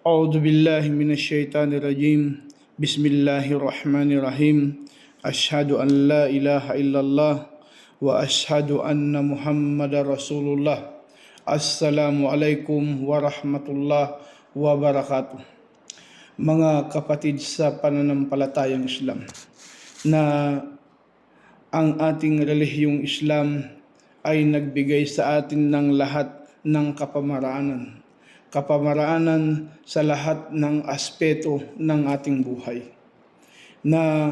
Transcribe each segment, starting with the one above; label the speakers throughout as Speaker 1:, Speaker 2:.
Speaker 1: أعوذ بالله من الشيطان الرجيم. بسم الله الرحمن الرحيم. أشهد أن لا إله إلا الله وأشهد أن محمد رسول الله. السلام عليكم ورحمة الله وبركاته. Mga kapatid sa pananampalatayang Islam, na ang ating relihiyong Islam ay nagbigay sa atin ng lahat ng kapamaraanan sa lahat ng aspeto ng ating buhay, na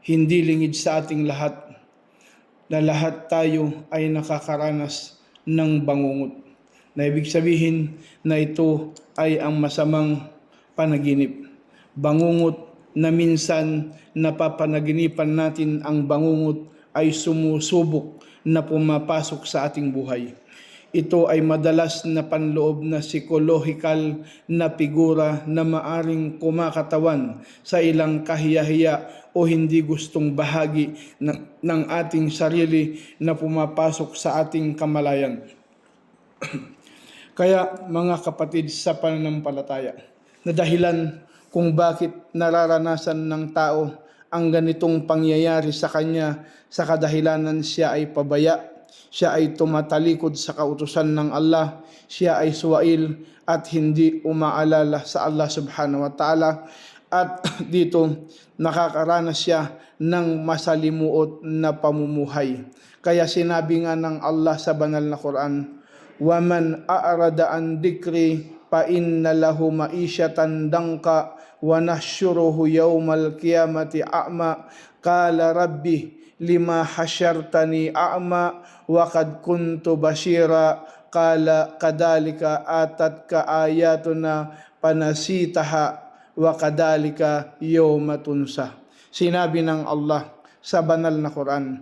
Speaker 1: hindi lingid sa ating lahat na lahat tayo ay nakakaranas ng bangungot, na ibig sabihin na ito ay ang masamang panaginip. Bangungot na minsan napapanaginipan natin, ang bangungot ay sumusubok na pumapasok sa ating buhay. Ito ay madalas na panloob na psikolohikal na figura na maaring kumakatawan sa ilang kahiyahiya o hindi gustong bahagi ng ating sarili na pumapasok sa ating kamalayan. Kaya mga kapatid sa pananampalataya, na dahilan kung bakit nararanasan ng tao ang ganitong pangyayari sa kanya, sa kadahilanan siya ay pabaya, siya ay tumatalikod sa kautusan ng Allah, siya ay suwail at hindi umaalala sa Allah subhanahu wa ta'ala, at dito nakakaranas siya ng masalimuot na pamumuhay. Kaya sinabi nga ng Allah sa banal na Quran, وَمَنْ أَعْرَضَ عَنْ ذِكْرِي فَإِنَّ لَهُ مَعِيشَةً ضَنْكًا وَنَحْشُرُهُ يَوْمَ الْقِيَامَةِ أَعْمَى قَالَ رَبِّ لِمَ حَشَرْتَنِي أَعْمَى وَقَدْ كُنْتُ بَصِيرًا قَالَ كَذَلِكَ آتَتْكَ آيَاتُنَا فَنَسِيتَهَا وَكَذَلِكَ يَوْمَ تُنْسَى. Sinabi ng Allah sa banal na Quran,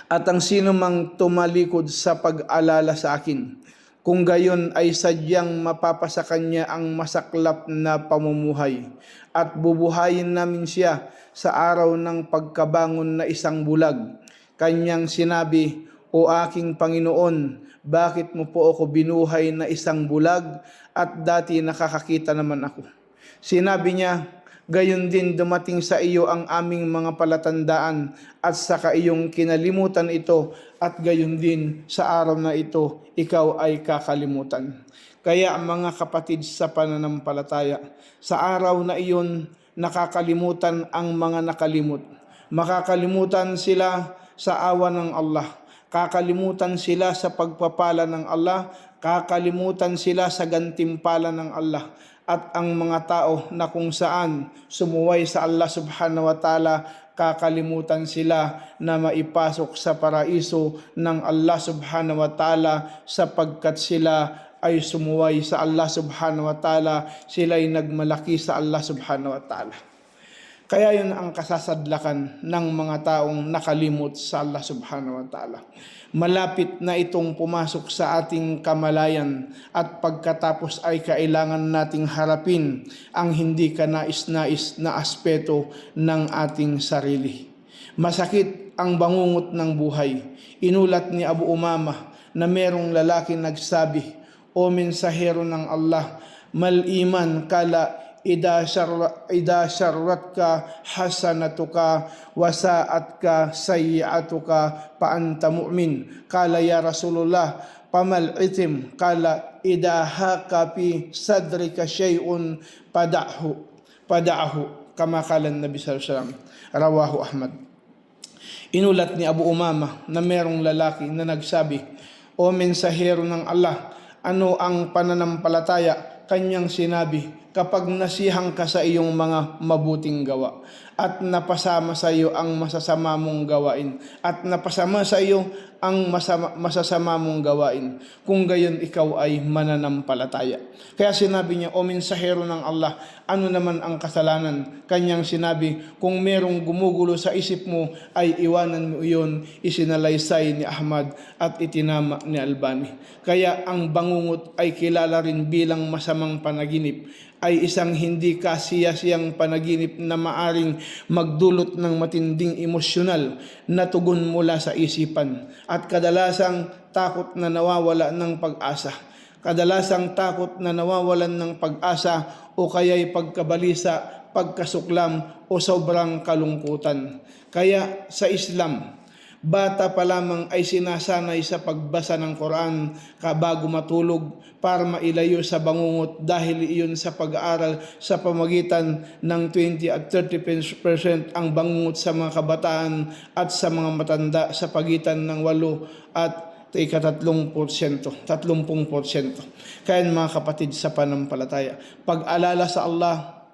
Speaker 1: at ang sino mang tumalikod sa pag-alala sa akin, kung gayon ay sadyang mapapasa kanya ang masaklap na pamumuhay, at bubuhayin namin siya sa araw ng pagkabangon na isang bulag. Kanyang sinabi, O aking Panginoon, bakit mo po ako binuhay na isang bulag at dati nakakakita naman ako? Sinabi niya, gayon din dumating sa iyo ang aming mga palatandaan at saka iyong kinalimutan ito, at gayon din sa araw na ito ikaw ay kakalimutan. Kaya mga kapatid sa pananampalataya, sa araw na iyon nakakalimutan ang mga nakalimot. Makakalimutan sila sa awa ng Allah, kakalimutan sila sa pagpapala ng Allah, kakalimutan sila sa gantimpala ng Allah. At ang mga tao na kung saan sumuway sa Allah subhanahu wa ta'ala, kakalimutan sila na maipasok sa paraiso ng Allah subhanahu wa ta'ala, sapagkat sila ay sumuway sa Allah subhanahu wa ta'ala, sila ay nagmalaki sa Allah subhanahu wa ta'ala. Kaya yun ang kasasadlakan ng mga taong nakalimot sa Allah subhanahu wa ta'ala. Malapit na itong pumasok sa ating kamalayan, at pagkatapos ay kailangan nating harapin ang hindi kanais-nais na aspeto ng ating sarili. Masakit ang bangungot ng buhay. Inulat ni Abu Umama na merong lalaki nagsabi, O mensahero ng Allah, mal-iman kala Ida syarratka hasanatuka wasa'atka sayyi'atuka pa anta mu'min. Kala ya Rasulullah, pamal itim? Kala ida haka fi sadrika syai'un pada'ahu kama kala Nabi sallallahu alaihi wasallam. Rawahu Ahmad. Inulat ni Abu Umama na merong lalaki na nagsabi, O mensahero ng Allah, ano ang pananampalataya? Kanyang sinabi, kapag nasihang ka sa iyong mga mabuting gawa, at napasama sa iyo ang masasama mong gawain, at napasama sa iyo ang masasama mong gawain, kung gayon ikaw ay mananampalataya. Kaya sinabi niya, O mensahero ng Allah, ano naman ang kasalanan? Kanyang sinabi, kung merong gumugulo sa isip mo, ay iwanan mo iyon. Isinalaysay ni Ahmad at itinama ni Albani. Kaya ang bangungot ay kilala rin bilang masamang panaginip, ay isang hindi kasiyasiyang panaginip na maaring magdulot ng matinding emosyonal na tugon mula sa isipan, at kadalasang takot na nawawala ng pag-asa. kadalasang takot na nawawalan ng pag-asa o kaya'y pagkabalisa, pagkasuklam o sobrang kalungkutan. Kaya sa Islam, bata pa lamang ay sinasanay sa pagbasa ng Quran bago matulog para mailayo sa bangungot dahil iyon sa pag-aaral sa pamagitan ng 20 at 30% ang bangungot sa mga kabataan at sa mga matanda sa pagitan ng 8 at 30%. Kaya mga kapatid sa panampalataya, pag-alala sa Allah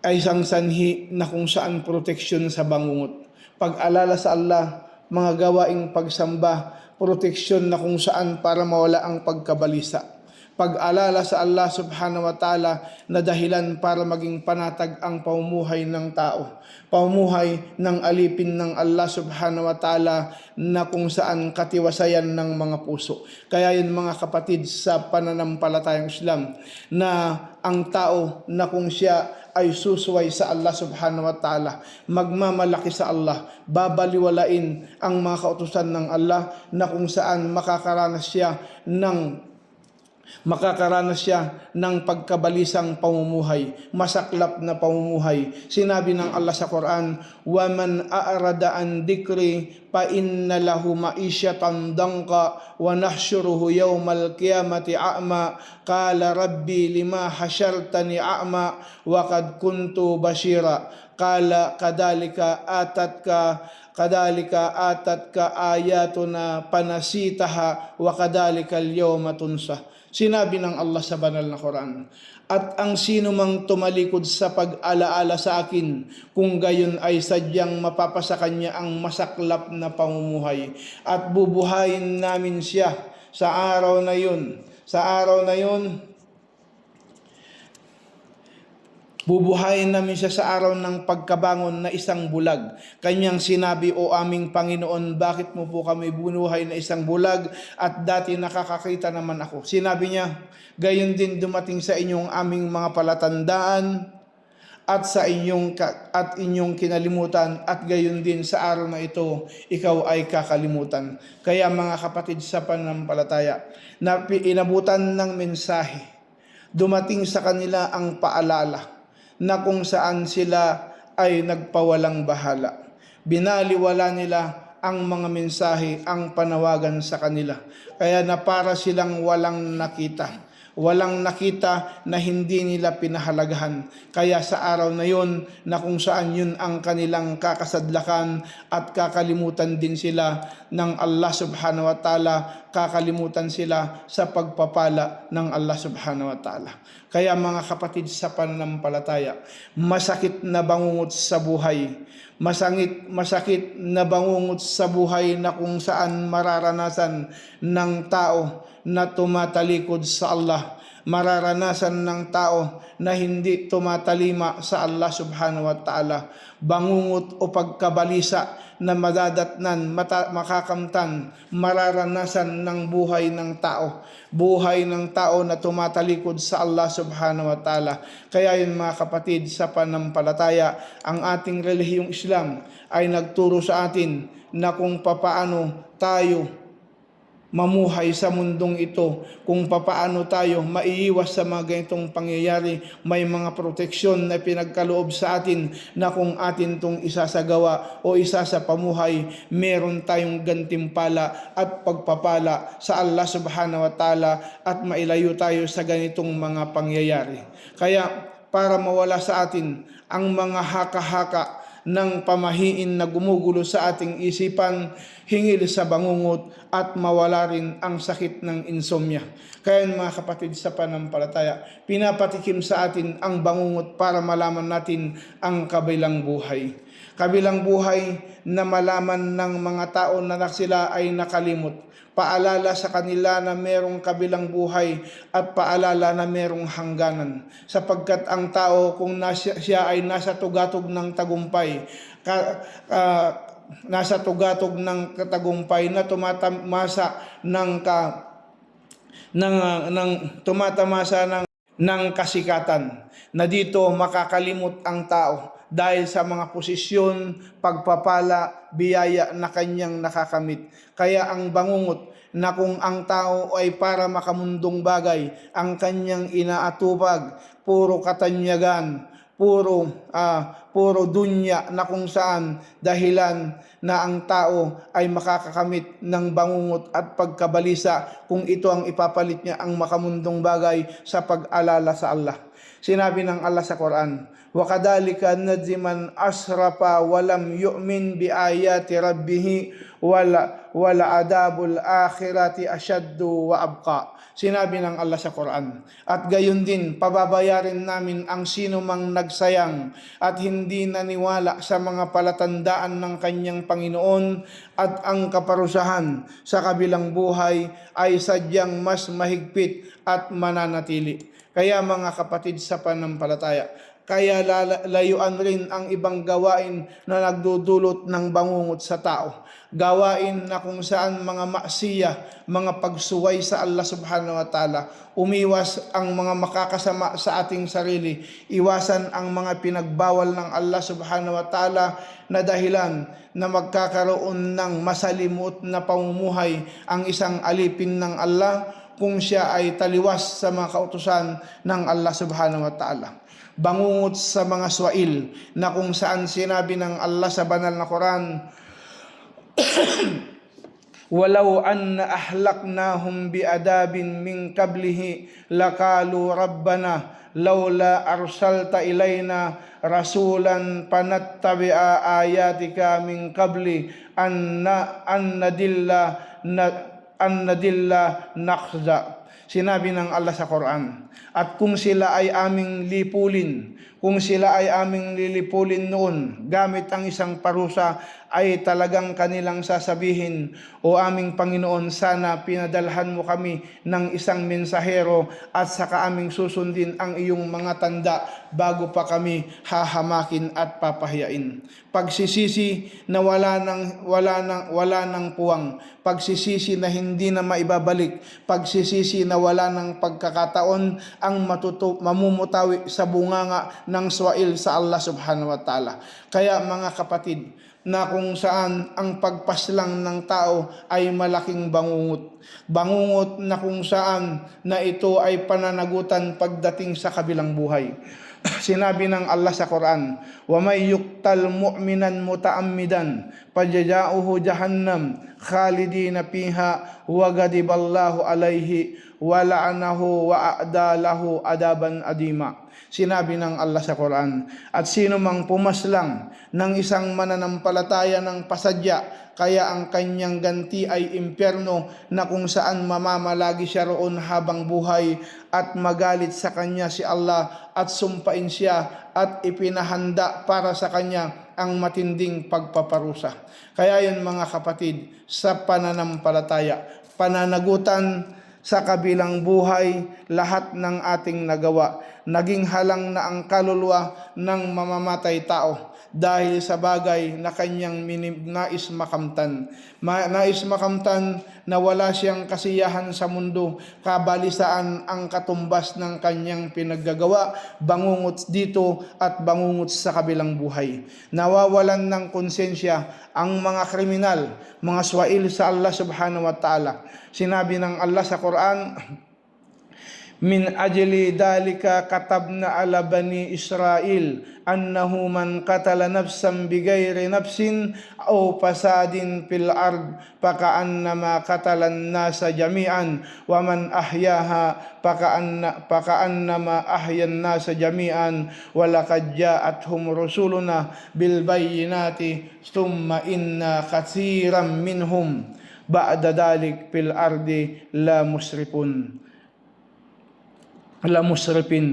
Speaker 1: ay isang sanhi na kung saan proteksyon sa bangungot. Pag-alala sa Allah, mga gawaing pagsamba, proteksyon na kung saan para mawala ang pagkabalisa. Pag-alala sa Allah subhanahu wa ta'ala na dahilan para maging panatag ang pamumuhay ng tao. Pamumuhay ng alipin ng Allah subhanahu wa ta'ala na kung saan katiwasayan ng mga puso. Kaya yun mga kapatid sa pananampalatayang Islam na ang tao na kung siya ay susuway sa Allah subhanahu wa ta'ala, magmamalaki sa Allah, babaliwalain ang mga kautusan ng Allah na kung saan makakaranas siya ng pagkabalisang pamumuhay, masaklap na pamumuhay. Sinabi ng Allah sa Quran, وَمَنْ أَعْرَضَ عَنْ ذِكْرِي فَإِنَّ لَهُ مَعِيشَةً ضَنْكًا وَنَحْشُرُهُ يَوْمَ الْقِيَامَةِ أَعْمَى قَالَ رَبِّي لِمَا حَشَرْتَنِي أَعْمَى وَقَدْ كُنْتُ بَصِيرًا قَالَ كَذَلِكَ آتَتْكَ آيَاتُنَا فَنَسِيتَهَا وَكَذَلِكَ الْيَوْمَ تُنْسَى. Sinabi ng Allah sa banal na Quran, at ang sino mang tumalikod sa pag-alaala sa akin, kung gayon ay sadyang mapapasa kanya ang masaklap na pamumuhay. At bubuhayin namin siya sa araw na yun. Bubuhayin namin siya sa araw ng pagkabangon na isang bulag. Kanyang sinabi, O aming Panginoon, bakit mo po kami bunuhay na isang bulag at dati nakakakita naman ako? Sinabi niya, gayon din dumating sa inyong aming mga palatandaan at inyong kinalimutan, at gayon din sa araw na ito ikaw ay kakalimutan. Kaya mga kapatid sa pananampalataya, na inabutan ng mensahe, dumating sa kanila ang paalala na kung saan sila ay nagpawalang bahala. Binaliwala nila ang mga mensahe, ang panawagan sa kanila. Kaya na para silang walang nakita na hindi nila pinahalagahan. Kaya sa araw na yun, na kung saan yun ang kanilang kakasadlakan at kakalimutan din sila ng Allah subhanahu wa ta'ala, kakalimutan sila sa pagpapala ng Allah subhanahu wa ta'ala. Kaya mga kapatid sa pananampalataya, masakit na bangungot sa buhay. Masakit na bangungot sa buhay na kung saan mararanasan ng tao na tumatalikod sa Allah. Mararanasan ng tao na hindi tumatalima sa Allah subhanahu wa ta'ala. Bangungot o pagkabalisa na madadatnan, makakamtan, mararanasan ng buhay ng tao. Buhay ng tao na tumatalikod sa Allah subhanahu wa ta'ala. Kaya yun mga kapatid sa panampalataya, ang ating relihiyong Islam ay nagturo sa atin na kung papaano tayo mamuhay sa mundong ito, kung papaano tayo maiiwas sa mga ganitong pangyayari. May mga proteksyon na pinagkaloob sa atin na kung atin itong isasagawa o isa sa pamuhay, meron tayong gantimpala at pagpapala sa Allah subhanahu wa ta'ala at mailayo tayo sa ganitong mga pangyayari. Kaya para mawala sa atin ang mga haka-haka ng pamahiin na gumugulo sa ating isipan, hingil sa bangungot at mawala rin ang sakit ng insomnia. Kaya mga kapatid sa pananampalataya, pinapatikim sa atin ang bangungot para malaman natin ang kabilang buhay. Kabilang buhay na malaman ng mga tao na sila ay nakalimot. Paalala sa kanila na merong kabilang buhay at paalala na merong hangganan. Sapagkat ang tao kung siya ay nasa tugatog ng tagumpay, nasa tugatog ng katagumpay na tumatamasa ng kasikatan, na dito makakalimot ang tao dahil sa mga posisyon, pagpapala, biyaya na kanyang nakakamit. Kaya ang bangungot na kung ang tao ay para makamundong bagay, ang kanyang inaatupag, puro katanyagan, puro dunya na kung saan dahilan na ang tao ay makakakamit ng bangungot at pagkabalisa kung ito ang ipapalit niya ang makamundong bagay sa pag-alala sa Allah. Sinabi ng Allah sa Quran, وَكَذَلِكَ نَجْزِي مَنْ أَسْرَفَ وَلَمْ يُؤْمِنْ بِآيَاتِ رَبِّهِ وَلَعَذَابُ الْآخِرَةِ أَشَدُّ وَأَبْقَى. Sinabi ng Allah sa Quran, at gayon din pababayarin namin ang sino mang nagsayang at hindi naniwala sa mga palatandaan ng kanyang Panginoon, at ang kaparusahan sa kabilang buhay ay sadyang mas mahigpit at mananatili. Kaya mga kapatid sa pananampalataya, kaya layuan rin ang ibang gawain na nagdudulot ng bangungot sa tao. Gawain na kung saan mga maksiya, mga pagsuway sa Allah subhanahu wa ta'ala, umiwas ang mga makakasama sa ating sarili, iwasan ang mga pinagbawal ng Allah subhanahu wa ta'ala na dahilan na magkakaroon ng masalimut na pamumuhay ang isang alipin ng Allah kung siya ay taliwas sa mga kautusan ng Allah subhanahu wa ta'ala. Bangungot sa mga swail na kung saan sinabi ng Allah sa banal na Quran, walau anna ahlaknahum biadabin min qablihi laqalu rabbana laula arsalta ilayna rasulan panattabi'a ayatika min qabli an nadilla nakhza. Sinabi ng Allah sa Quran, at kung sila ay aming lipulin, kung sila ay aming lilipulin noon gamit ang isang parusa, ay talagang kanilang sasabihin, o aming Panginoon, sana pinadalhan mo kami ng isang mensahero at saka aming susundin ang iyong mga tanda bago pa kami hahamakin at papahiyain. Pagsisisi na wala ng puwang, pagsisisi na hindi na maibabalik, pagsisisi na wala ng pagkakataon ang mamumutawi sa bunganga ng swail sa Allah subhanahu wa ta'ala. Kaya mga kapatid, na kung saan ang pagpaslang ng tao ay malaking bangungot. Bangungot na kung saan na ito ay pananagutan pagdating sa kabilang buhay. Sinabi ng Allah sa Quran, وَمَنْ يُقْتَلْ مُؤْمِنًا مُتَعَمِّدًا فَجَزَاؤُهُ جَهَنَّمَ خَالِدِينَ فِيهَا وَغَضِبَ اللَّهُ عَلَيْهِ وَلَعَنَهُ وَأَعْدَى لَهُ عَذَابًا عَظِيمًا. Sinabi ng Allah sa Quran, at sino mang pumaslang ng isang mananampalataya ng pasadya, kaya ang kanyang ganti ay impyerno na kung saan mamamalagi siya roon habang buhay, at magalit sa kanya si Allah at sumpain siya at ipinahanda para sa kanya ang matinding pagpaparusa. Kaya yun mga kapatid, sa pananampalataya, pananagutan sa kabilang buhay, lahat ng ating nagawa, naging halang na ang kaluluwa ng mamamatay tao dahil sa bagay na kanyang nais makamtan. Nais makamtan na wala siyang kasiyahan sa mundo, kabalisaan ang katumbas ng kanyang pinaggagawa, bangungot dito at bangungot sa kabilang buhay. Nawawalan ng konsensya ang mga kriminal, mga swail sa Allah subhanahu wa ta'ala. Sinabi ng Allah sa Quran, min ajli dalika katabna ala bani Israel annahu man qatala nafsan bighairi nafsin aw fasadin fil ard fakaannama qatalan nasa jami'an wa man ahyaha fakaannama ahyan nasa jami'an wa laqad ja'athum rusuluna bil bayyinati thumma inna katsiran minhum ba'da dalik fil ardi la musrifin.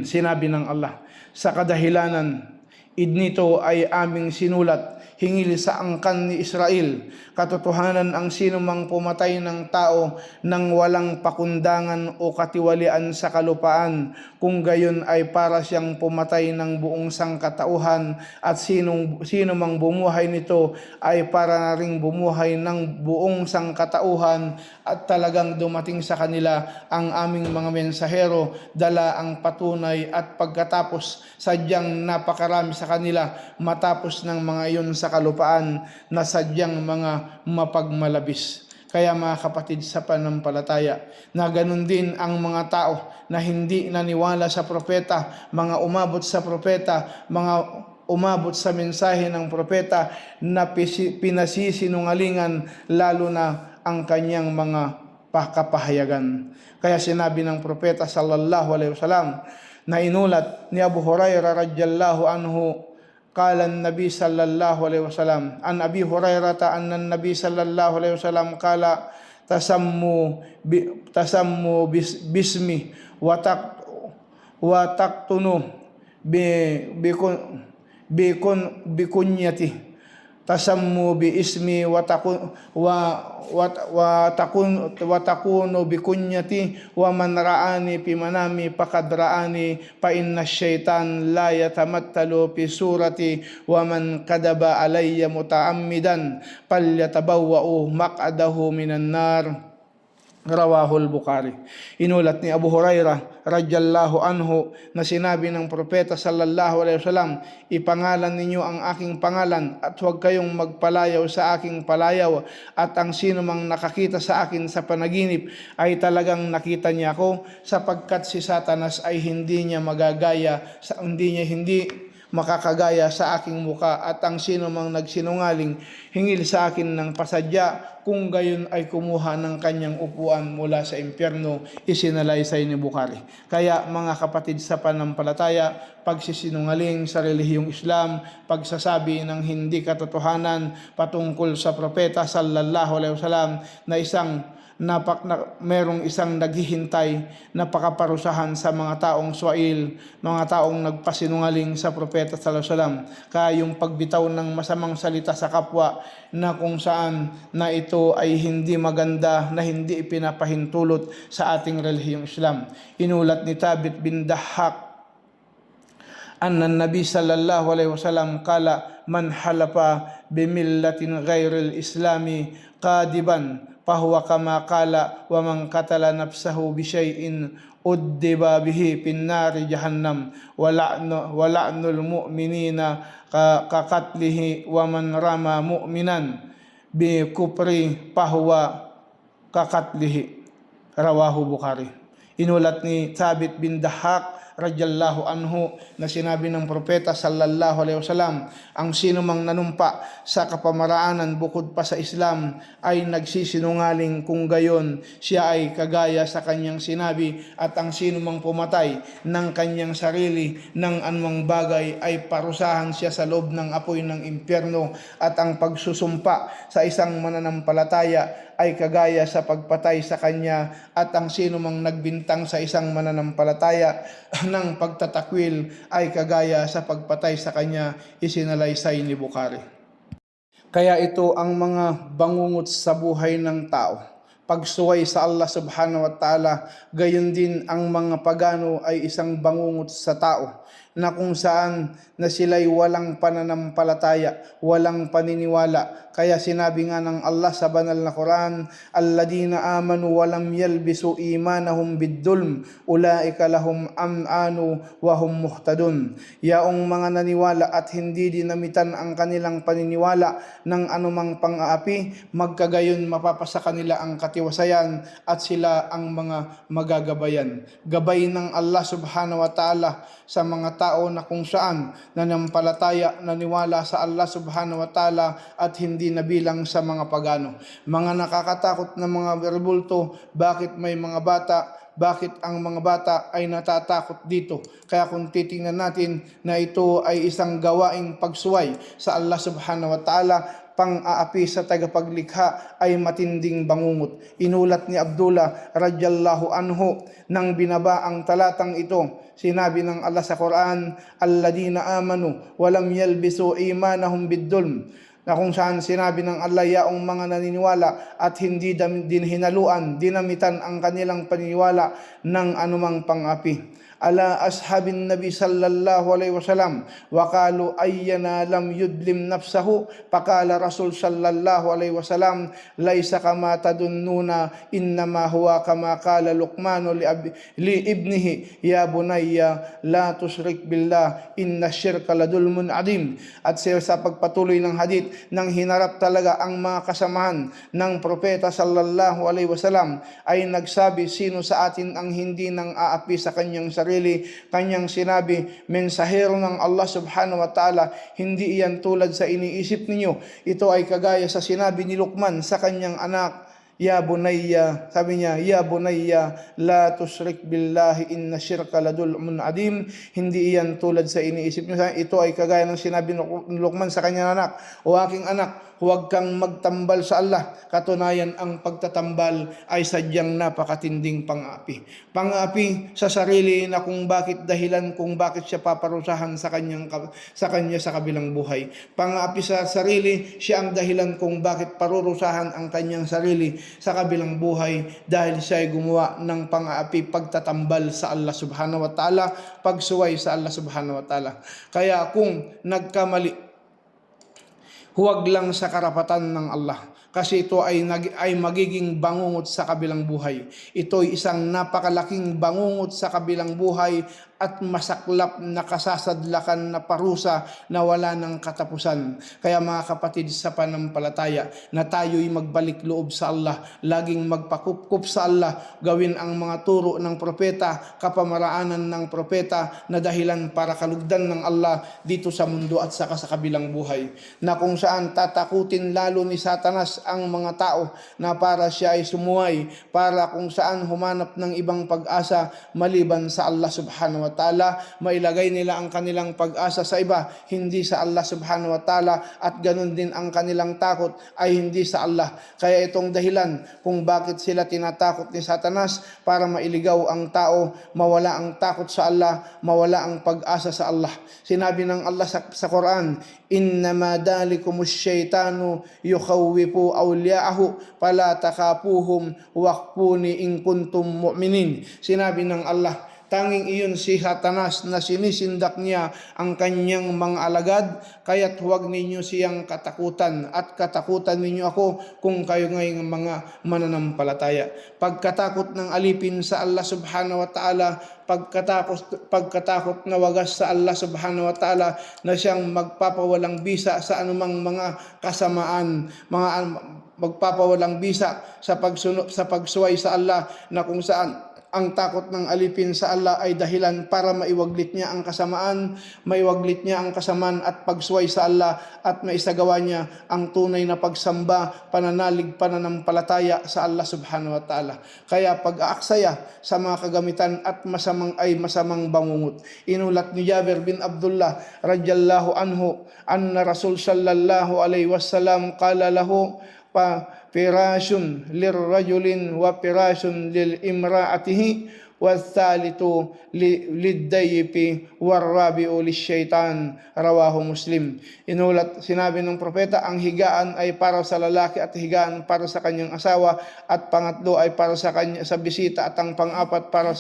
Speaker 1: Sinabi ng Allah, sa kadahilanan idnito ay aming sinulat hingil sa angkan ni Israel, katotohanan ang sino mang pumatay ng tao nang walang pakundangan o katiwalian sa kalupaan, kung gayon ay para siyang pumatay ng buong sangkatauhan, at sino mang bumuhay nito ay para na ring bumuhay ng buong sangkatauhan, at talagang dumating sa kanila ang aming mga mensahero, dala ang patunay, at pagkatapos sadyang napakarami sa kanila matapos ng mga iyon sa kalupaan na sadyang mga mapagmalabis. Kaya mga kapatid sa pananampalataya, na ganun din ang mga tao na hindi naniwala sa propeta, mga umabot sa propeta, mga umabot sa mensahe ng propeta na pinasisinungalingan lalo na ang kanyang mga kapahayagan. Kaya sinabi ng propeta sallallahu alaihi wasallam na inulat ni Abu Hurairah radhiyallahu anhu, قال النبي صلى الله عليه وسلم عن أبي هريرة أن النبي صلى الله عليه وسلم قال تسموا باسمي وتقتنوا بكنيتي tasammu bi ismi wa takunu bi kunyati wa man ra'ani fi manami faqad ra'ani fa inna syaitan la yatamattalu fi surati wa man kadaba alayya muta'ammidan falyatabawwa'u maq'adahu minan nar. Rawahul Bukhari. Inulat ni Abu Hurairah radhiyallahu anhu na sinabi ng propeta sallallahu alaihi wasallam, ipangalan ninyo ang aking pangalan at huwag kayong magpalayaw sa aking palayaw, at ang sino mang nakakita sa akin sa panaginip ay talagang nakita niya ako, sapagkat si Satanas ay hindi makakagaya sa aking muka, at ang sino mang nagsinungaling hingil sa akin ng pasadya, kung gayon ay kumuha ng kanyang upuan mula sa impyerno. Isinalaysay ni Bukhari. Kaya mga kapatid sa pananampalataya, pagsisinungaling sa relihiyong Islam, pagsasabi ng hindi katotohanan patungkol sa propeta sallallahu alaihi wasallam na merong isang naghihintay na pakaparusahan sa mga taong suwail, mga taong nagpasinungaling sa propeta sallallahu alaihi wasallam. Kaya yung pagbitaw ng masamang salita sa kapwa na kung saan na ito ay hindi maganda, na hindi ipinapahintulot sa ating relihiyong Islam. Inulat ni Thabit bin Dahhak anna Nabi sallallahu alaihi wasallam qala man halafa bimillatin ghairil islami qadiban fahuwa kama qala wa man qatala nafsahu bi syai'in uddiba bihi fin nari jahannam wa la'nul mu'minina ka qatlihi wa man rama mu'minan bi kufri fahuwa ka qatlihi. Rawahu Bukhari. Inulat ni Thabit bin Dahhak radhiyallahu anhu na sinabi ng propeta sallallahu alaihi wasallam, ang sino mang nanumpa sa kapamaraanan bukod pa sa Islam ay nagsisinungaling, kung gayon siya ay kagaya sa kanyang sinabi, at ang sino mang pumatay ng kanyang sarili ng anumang bagay ay parusahan siya sa loob ng apoy ng impyerno, at ang pagsusumpa sa isang mananampalataya ay kagaya sa pagpatay sa kanya, at ang sino mang nagbintang sa isang mananampalataya ng pagtatakwil ay kagaya sa pagpatay sa kanya. Isinalaysay ni Bukhari. Kaya ito ang mga bangungot sa buhay ng tao, pagsuway sa Allah subhanahu wa ta'ala. Gayon din ang mga pagano ay isang bangungot sa tao, na kung saan na sila'y walang pananampalataya, walang paniniwala. Kaya sinabi nga ng Allah sa banal na Quran, alladina amanu walam yalbisu imanahum biddulm ulaika lahum am'anu wa hum muhtadun. Yaong mga naniwala at hindi dinamitan ang kanilang paniniwala ng anumang pang-aapi, magkagayon mapapasa kanila ang katiwasayan at sila ang mga magagabayan. Gabay ng Allah subhanahu wa ta'ala sa mga tao na kung saan nanampalataya, naniwala sa Allah subhanahu wa ta'ala at hindi nabilang sa mga pagano. Mga nakakatakot na mga rebulto, bakit may mga bata, bakit ang mga bata ay natatakot dito? Kaya kung titingnan natin na ito ay isang gawaing pagsuway sa Allah subhanahu wa ta'ala, pang-aapi sa tagapaglikha, ay matinding bangungot. Inulat ni Abdullah radhiyallahu anhu nang binaba ang talatang ito, sinabi ng Allah sa Quran, alladina amanu walam yalbisu imanahum biddulm, na kung saan sinabi ng Allah, yaong mga naniniwala at hindi din hinaluan, dinamitan ang kanilang paniniwala ng anumang pang-api. ala ashabin nabi sallallahu alaihi wasallam wa qalu ayyana lam yudlim nafsahu faqala rasul sallallahu alaihi wasallam laisa kama tadunnuna innama huwa kama qala luqman li ibnihi ya bunayya la tusyrik billah inna syirka ladulmun adim. At sa pagpatuloy ng hadith, nang hinarap talaga ang mga kasamahan ng propeta sallallahu alaihi wasallam ay nagsabi, sino sa atin ang hindi nang aapi sa kanyang sarili? Kanyang sinabi, mensahero ng Allah subhanahu wa ta'ala, hindi iyan tulad sa iniisip ninyo. Ito ay kagaya sa sinabi ni Luqman sa kanyang anak, ya bunayya, sabi niya, ya bunayya, la tusyrik billahi inna syirka ladulmun adim. Hindi iyan tulad sa iniisip niyo. Ito ay kagaya ng sinabi ni Luqman sa kanyang anak, o aking anak, huwag kang magtambal sa Allah. Katunayan, ang pagtatambal ay sadyang napakatinding pang-aapi. Pang-aapi sa sarili na kung bakit dahilan kung bakit siya paparusahan sa kanya sa kabilang buhay. Pang-aapi sa sarili, siya ang dahilan kung bakit parurusahan ang kanyang sarili sa kabilang buhay dahil siya ay gumawa ng pang-aapi, pagtatambal sa Allah subhanahu wa ta'ala, pagsuway sa Allah subhanahu wa ta'ala. Kaya kung nagkamali, huwag lang sa karapatan ng Allah, kasi ito ay magiging bangungot sa kabilang buhay. Ito ay isang napakalaking bangungot sa kabilang buhay at masaklap na kasasadlakan na parusa na wala ng katapusan. Kaya mga kapatid sa panampalataya, na tayo'y magbalik loob sa Allah, laging magpakupkup sa Allah, gawin ang mga turo ng propeta, kapamaraanan ng propeta na dahilan para kalugdan ng Allah dito sa mundo at saka sa kabilang buhay. Na kung saan tatakutin lalo ni Satanas ang mga tao na para siya ay sumuway, para kung saan humanap ng ibang pag-asa maliban sa Allah subhanahu wa ta'ala, mailagay nila ang kanilang pag-asa sa iba, hindi sa Allah subhanahu wa ta'ala, at ganun din ang kanilang takot ay hindi sa Allah. Kaya itong dahilan kung bakit sila tinatakot ni Satanas, para mailigaw ang tao, mawala ang takot sa Allah, mawala ang pag-asa sa Allah. Sinabi ng Allah sa Quran, innama dalikumus syaitanu yukhawwifu awliya'ahu fala takapuhum waqfuni in kuntum mu'minin. Sinabi ng Allah, tanging iyon si Satanas na sinisindak niya ang kanyang mga alagad, kaya't huwag ninyo siyang katakutan at katakutan ninyo ako kung kayo ngayong mga mananampalataya. Pagkatakot ng alipin sa Allah subhanahu wa ta'ala, pagkatakot na wagas sa Allah subhanahu wa ta'ala na siyang magpapawalang bisa sa anumang mga kasamaan, magpapawalang bisa sa pagsuway sa Allah, na kung saan ang takot ng alipin sa Allah ay dahilan para maiwaglit niya ang kasamaan, at pagsuway sa Allah, at maisagawa niya ang tunay na pagsamba, pananalig, pananampalataya sa Allah subhanahu wa ta'ala. Kaya pag-aaksaya sa mga kagamitan at masamang bangungot. Inulat ni Jabir bin Abdullah radiyallahu anhu, anna Rasul sallallahu alaihi wasallam qala lahu firashun lirrajulin wa firashun lil imra'atihi wathalithu liddayipi warrabi'u lisyaitan, rawahu Muslim. Sinabi ng propeta, ang higaan ay para sa lalaki at higaan para sa kanyang asawa, at pangatlo ay para sa kanya sa bisita, at ang pang-apat para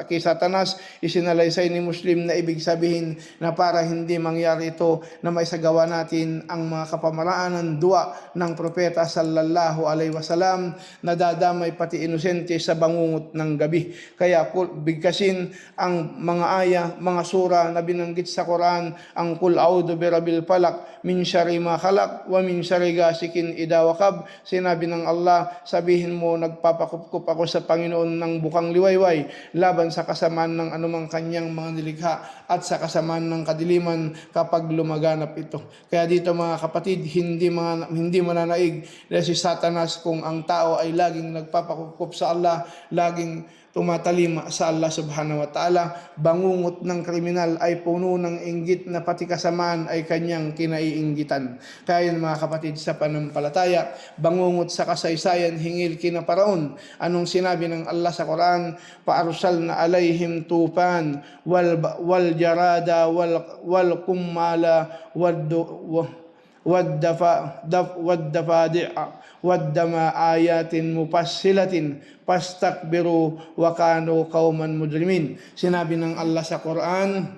Speaker 1: kay Satanas. Isinalaysay ni Muslim na ibig sabihin na para hindi mangyari ito, na maisagawa natin ang mga kapamaraanan dua ng propeta sallallahu alaihi wasallam, na dadamay pati inosente sa bangungot ng gabi. Kaya bigkasin ang mga aya, mga sura na binanggit sa Quran, ang kul a'udhu birabbil falak min syarri ma khalaq wa min syarri ghasikin idha waqab. Sinabi ng Allah, sabihin mo, nagpapakupkup ako sa Panginoon ng bukang liwayway laban sa kasamaan ng anumang kanyang mga nilikha at sa kasamaan ng kadiliman kapag lumaganap ito. Kaya dito mga kapatid, hindi mananaig na si Satanas kung ang tao ay laging nagpapakupkup sa Allah, laging tumatalima sa Allah subhanahu wa ta'ala. Bangungot ng kriminal ay puno ng inggit na pati kasamaan ay kanyang kinaiinggitan. Kaya yun mga kapatid sa panampalataya, bangungot sa kasaysayan hingil kina Paraon. Anong sinabi ng Allah sa Quran? Paarsalna alayhim tufan wal jarada wal kummala والدفادع والدم آيات مفصلة فاستكبروا وكانوا قوما مجرمين. Sinabi ng Allah sa Quran,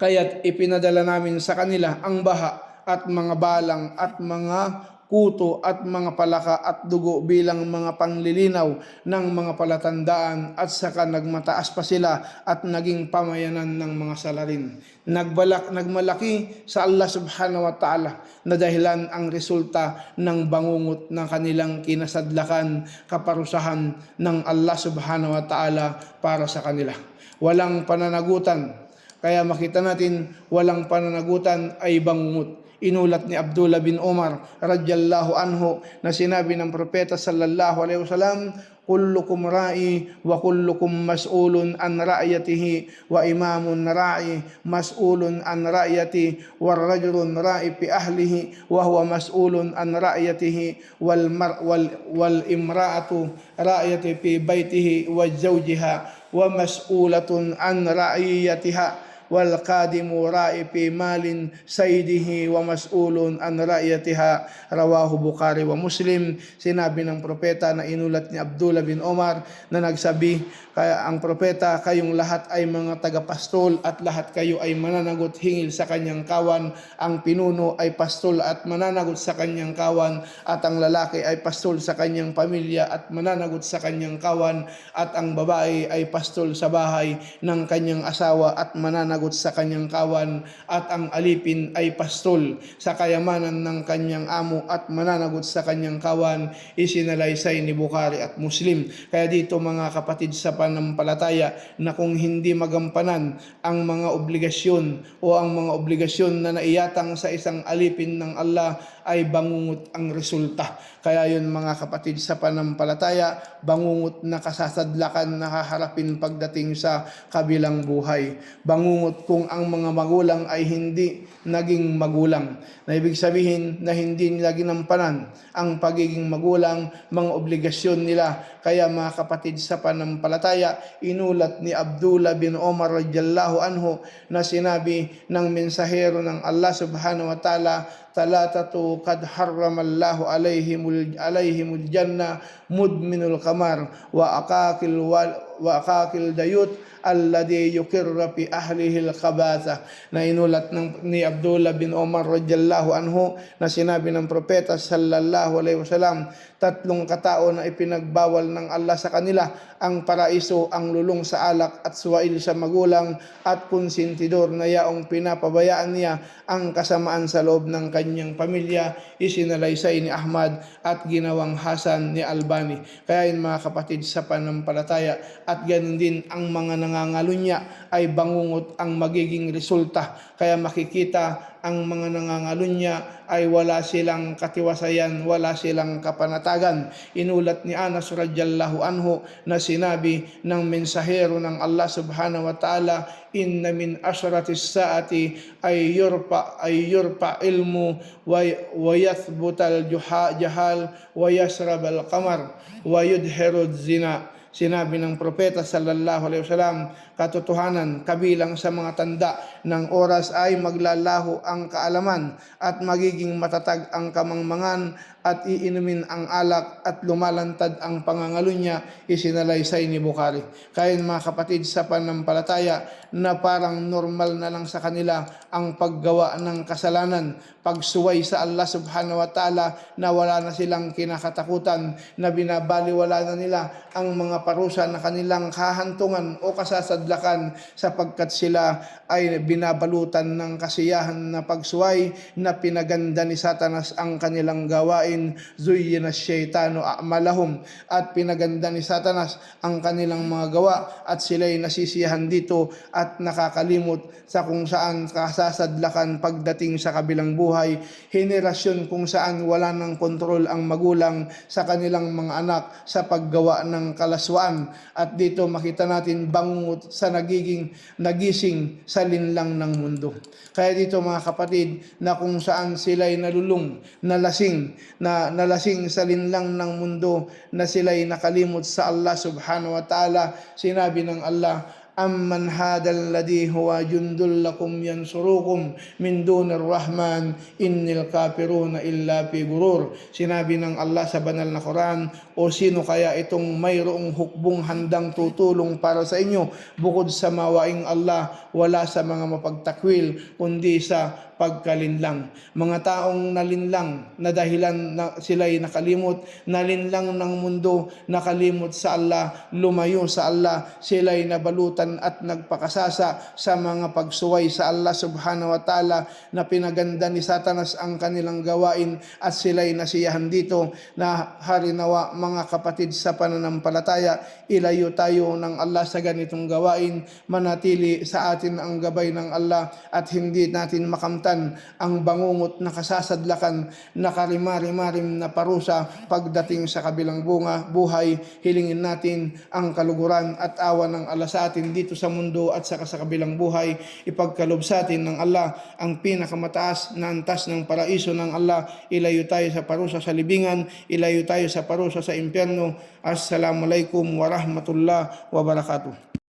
Speaker 1: kaya't ipinadala namin sa kanila ang baha at mga balang at mga kuto at mga palaka at dugo bilang mga panglilinaw ng mga palatandaan, at saka nagmataas pa sila at naging pamayanan ng mga salarin. Nagmalaki sa Allah subhanahu wa ta'ala na dahilan ang resulta ng bangungot ng kanilang kinasadlakan, kaparusahan ng Allah subhanahu wa ta'ala para sa kanila. Walang pananagutan. Kaya makita natin, walang pananagutan ay bangungot. Inulat ni Abdullah bin Umar radhiyallahu anhu na sinabi ng propeta sallallahu alaihi wasallam, kullukum ra'i wa kullukum mas'ulun an ra'yatihi wa imamun ra'i mas'ulun an ra'yati war rajulun ra'i fi ahlihi wa huwa mas'ulun an ra'yatihi wal imra'atu ra'yati fi baitihi wa zawjiha wa mas'ulatun an ra'iyatiha wal qadimu ra'i fi malin sayyidihi wa mas'ulun an ra'yatiha. Rawahu Bukhari wa Muslim. Sinabi ng propeta na inulat ni Abdullah bin Umar na nagsabi, kaya ang propeta, kayong lahat ay mga tagapastol at lahat kayo ay mananagot hingil sa kanyang kawan. Ang pinuno ay pastol at mananagot sa kanyang kawan, at ang lalaki ay pastol sa kanyang pamilya at mananagot sa kanyang kawan, at ang babae ay pastol sa bahay ng kanyang asawa at mananagot sa kanyang kawan, at ang alipin ay pastol sa kayamanan ng kanyang amo at mananagot sa kanyang kawan. Isinalaysay ni Bukhari at Muslim. Kaya dito mga kapatid sa panampalataya, na kung hindi magampanan ang mga obligasyon o ang mga obligasyon na naiyatang sa isang alipin ng Allah, ay bangungot ang resulta. Kaya yun mga kapatid sa panampalataya, bangungot na kasasadlakan na haharapin pagdating sa kabilang buhay. Bangungot kung ang mga magulang ay hindi naging magulang. Na ibig sabihin na hindi nila ginampanan ang pagiging magulang, mga obligasyon nila. Kaya mga kapatid sa panampalataya, inulat ni Abdullah bin Umar radhiyallahu anhu na sinabi ng mensahero ng Allah subhanahu wa ta'ala, talatatu qad harramallahu alaihimul jannah mudminul kamar wa akakil dayut alladhi yukirra fi ahlihi al-khabatha. Na inulat ni Abdullah bin Umar radhiyallahu anhu na sinabi ng propeta sallallahu alaihi wasallam, tatlong katao na ipinagbawal ng Allah sa kanila, ang paraiso, ang lulong sa alak at suwail sa magulang, at konsentidor na yaong pinapabayaan niya ang kasamaan sa loob ng kanyang pamilya. Isinalaysay ni Ahmad at ginawang Hasan ni Albani. Kaya yun mga kapatid sa panampalataya, at ganun din ang mga nangangalunya ay bangungot ang magiging resulta. Kaya makikita ang mga nangangalunya ay wala silang katiwasayan, wala silang kapanatagan. Inulat ni Anas radhiyallahu anhu na sinabi ng mensahero ng Allah subhanahu wa ta'ala, inna min ashratis saati ay yurpa ilmu wa yathbutal jahal wa yasrabal qamar wa yudhirud zina. Sinabi ng propeta sallallahu alaihi wasallam, katotohanan, kabilang sa mga tanda ng oras ay maglalaho ang kaalaman at magiging matatag ang kamangmangan at iinumin ang alak at lumalantad ang pangangalunya. Isinalaysay ni Bukhari. Kaya mga kapatid sa panampalataya, na parang normal na lang sa kanila ang paggawa ng kasalanan, pagsuway sa Allah subhanahu wa ta'ala, na wala na silang kinakatakutan, na binabaliwala na nila ang mga parusa na kanilang kahantungan o kasasadlakan, sapagkat sila ay binabalutan ng kasiyahan na pagsuway, na pinaganda ni Satanas ang kanilang gawain. Zuyyina syaitanu a'malahum, at pinaganda ni Satanas ang kanilang mga gawa, at sila'y nasisiyahan dito at nakakalimot sa kung saan kasasadlakan pagdating sa kabilang buhay. Henerasyon kung saan wala ng kontrol ang magulang sa kanilang mga anak sa paggawa ng kalaswaan. At dito makita natin bangungot sa nagising sa linlang ng mundo. Kaya dito mga kapatid, na kung saan sila'y nalulung, nalasing sa linlang ng mundo, na sila'y nakalimot sa Allah subhanahu wa ta'ala. Sinabi ng Allah, amman hadal ladhi huwa jundul lakum yansurukum min dunir rahman innil kafiruna illa fi gurur. Sinabi ng Allah sa banal na Quran, o sino kaya itong mayroong hukbong handang tutulong para sa inyo bukod sa mawaing Allah, wala sa mga mapagtakwil kundi sa pagkalinlang. Mga taong nalinlang na dahilan na sila'y nakalimot, nalinlang ng mundo, nakalimot sa Allah, lumayo sa Allah, sila'y nabalutan at nagpakasasa sa mga pagsuway sa Allah subhanahu wa ta'ala, na pinaganda ni Satanas ang kanilang gawain at sila'y nasiyahan dito. Na harinawa mga kapatid sa pananampalataya, ilayo tayo ng Allah sa ganitong gawain, manatili sa atin ang gabay ng Allah at hindi natin makamtan ang bangungot na kasasadlakan na karimari-marim na parusa pagdating sa kabilang buhay. Hilingin natin ang kaluguran at awa ng Allah sa atin dito sa mundo at sa kabilang buhay. Ipagkalob sa atin ng Allah ang pinakamataas na antas ng paraiso ng Allah. Ilayo tayo sa parusa sa libingan, ilayo tayo sa parusa sa impyerno. Assalamualaikum warahmatullahi wabarakatuh.